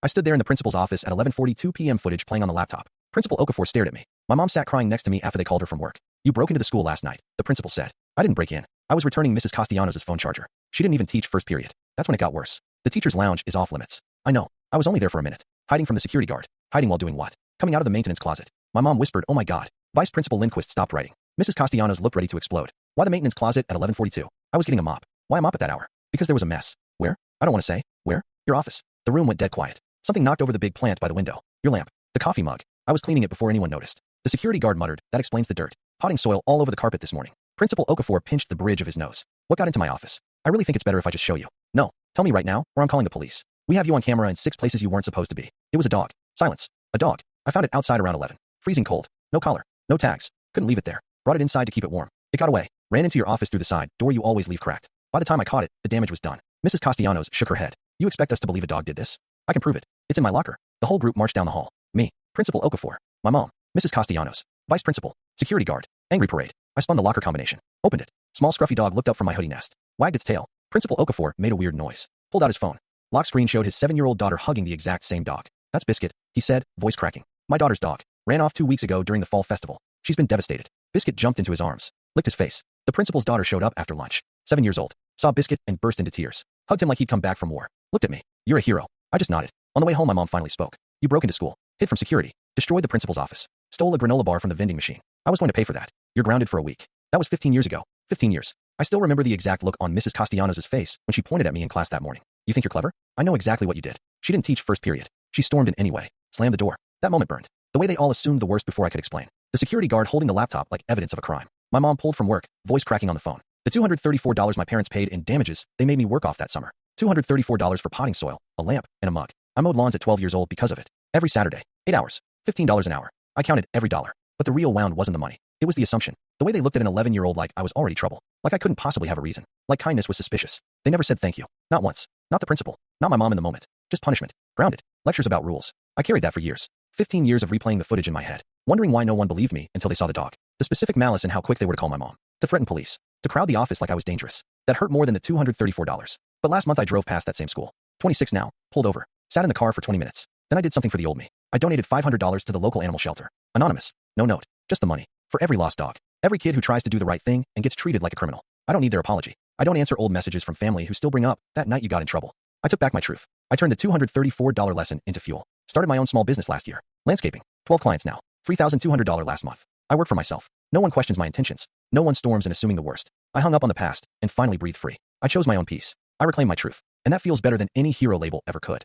I stood there in the principal's office at 11:42 p.m. footage playing on the laptop. Principal Okafor stared at me. My mom sat crying next to me after they called her from work. You broke into the school last night, the principal said. I didn't break in. I was returning Mrs. Castellanos' phone charger. She didn't even teach first period. That's when it got worse. The teacher's lounge is off limits. I know. I was only there for a minute. Hiding from the security guard. Hiding while doing what? Coming out of the maintenance closet. My mom whispered, oh my god. Vice Principal Lindquist stopped writing. Mrs. Castellanos looked ready to explode. Why the maintenance closet at 11:42? I was getting a mop. Why a mop at that hour? Because there was a mess. Where? I don't want to say. Where? Your office. The room went dead quiet. Something knocked over the big plant by the window. Your lamp. The coffee mug. I was cleaning it before anyone noticed. The security guard muttered, that explains the dirt. Potting soil all over the carpet this morning. Principal Okafor pinched the bridge of his nose. What got into my office? I really think it's better if I just show you. No. Tell me right now, or I'm calling the police. We have you on camera in 6 places you weren't supposed to be. It was a dog. Silence. A dog. I found it outside around 11. Freezing cold. No collar. No tags. Couldn't leave it there. Brought it inside to keep it warm. It got away. Ran into your office through the side door you always leave cracked. By the time I caught it, the damage was done. Mrs. Castellanos shook her head. You expect us to believe a dog did this? I can prove it. It's in my locker. The whole group marched down the hall. Me. Principal Okafor. My mom. Mrs. Castellanos. Vice Principal. Security guard. Angry parade. I spun the locker combination. Opened it. Small scruffy dog looked up from my hoodie nest. Wagged its tail. Principal Okafor made a weird noise. Pulled out his phone. Lock screen showed his 7-year-old daughter hugging the exact same dog. That's Biscuit, he said, voice cracking. My daughter's dog. Ran off 2 weeks ago during the fall festival. She's been devastated. Biscuit jumped into his arms. Licked his face. The principal's daughter showed up after lunch. 7 years old. Saw Biscuit and burst into tears. Hugged him like he'd come back from war. Looked at me. You're a hero. I just nodded. On the way home my mom finally spoke. You broke into school. Hid from security. Destroyed the principal's office. Stole a granola bar from the vending machine. I was going to pay for that. You're grounded for a week. That was 15 years ago. 15 years. I still remember the exact look on Mrs. Castellanos' face when she pointed at me in class that morning. You think you're clever? I know exactly what you did. She didn't teach first period. She stormed in anyway. Slammed the door. That moment burned. The way they all assumed the worst before I could explain. The security guard holding the laptop like evidence of a crime. My mom pulled from work, voice cracking on the phone. The $234 my parents paid in damages, they made me work off that summer. $234 for potting soil, a lamp, and a mug. I mowed lawns at 12 years old because of it. Every Saturday. 8 hours. $15 an hour. I counted every dollar. But the real wound wasn't the money. It was the assumption. The way they looked at an 11-year-old like I was already trouble. Like I couldn't possibly have a reason. Like kindness was suspicious. They never said thank you. Not once. Not the principal. Not my mom in the moment. Just punishment. Grounded. Lectures about rules. I carried that for years. 15 years of replaying the footage in my head. Wondering why no one believed me until they saw the dog. The specific malice and how quick they were to call my mom. To threaten police. To crowd the office like I was dangerous. That hurt more than the $234. But last month I drove past that same school. 26 now. Pulled over. Sat in the car for 20 minutes. Then I did something for the old me. I donated $500 to the local animal shelter. Anonymous. No note. Just the money. For every lost dog. Every kid who tries to do the right thing and gets treated like a criminal. I don't need their apology. I don't answer old messages from family who still bring up, that night you got in trouble. I took back my truth. I turned the $234 lesson into fuel. Started my own small business last year. Landscaping. 12 clients now. $3,200 last month. I work for myself. No one questions my intentions. No one storms in assuming the worst. I hung up on the past and finally breathed free. I chose my own peace. I reclaim my truth. And that feels better than any hero label ever could.